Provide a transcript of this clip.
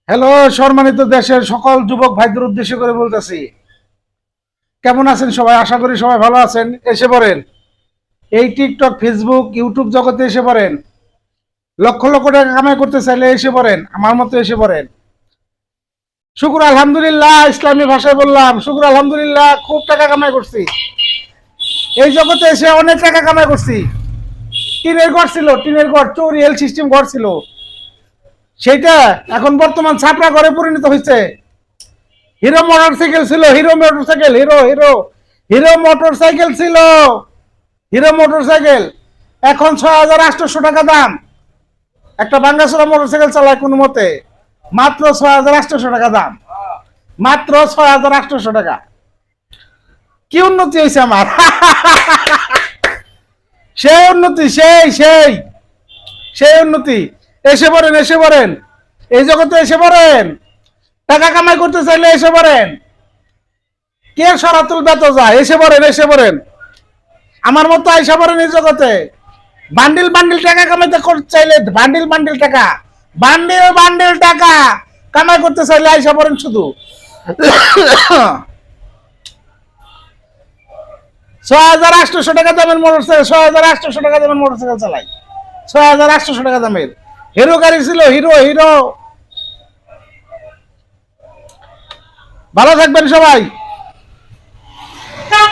Hello, সম্মানিত দেশের সকল যুবক ভাইদের উদ্দেশ্য করে বলতেছি, কেমন আছেন সবাই? আশা করি সবাই ভালো আছেন। এসে পড়েন এই টিকটক, ফেসবুক, ইউটিউব জগতে এসে পড়েন। লক্ষ লক্ষ টাকা কামাই করতে চাইলে এসে পড়েন, আমার মতো এসে পড়েন। শুকুর আলহামদুলিল্লাহ, ইসলামী ভাষায় বললাম, শুকুর আলহামদুলিল্লাহ, খুব টাকা কামাই করছি। এই জগতে এসে অনেক টাকা কামাই করছি। টিনের ঘর ছিল, টিনের ঘর, চৌরি এল সিস্টেম ঘর ছিল, সেইটা এখন বর্তমান ছাপড়া ঘরে পরিণত হয়েছে। হিরো মোটরসাইকেল ছিল, hero motorcycle, hero hero hero motorcycle ছিল, হিরো মোটরসাইকেল এখন 6,800 টাকা দাম। একটা বাঙ্গাসোরা মোটরসাইকেল চালায় কোনো মতে, মাত্র 6,800 টাকা দাম, মাত্র 6,800 টাকা। কি উন্নতি হয়েছে আমার! সেই উন্নতি, সেই সেই সেই উন্নতি। এসে পড়েন, এসে পড়েন, এই জগতে এসে পড়েন। টাকা কামাই করতে চাইলে এসে পড়েন। কে সরাতুল বেত যায়? এসে পড়েন, এসে পড়েন, আমার মতো আইসা পড়েন এই জগতে। বান্ডিল বান্ডিল টাকা কামাইতে চাইলে, বান্ডিল বান্ডিল টাকা, বান্ডিল বান্ডিল টাকা কামাই করতে চাইলে আইসা পড়েন শুধু। 6,800 টাকা দামের মোটরসাইকেল, 6,800 টাকা দামের মোটরসাইকেল চালাই, 6,800 টাকা দামের। হিরো গাড়ি ছিল, হিরো হিরো। ভালো থাকবেন সবাই।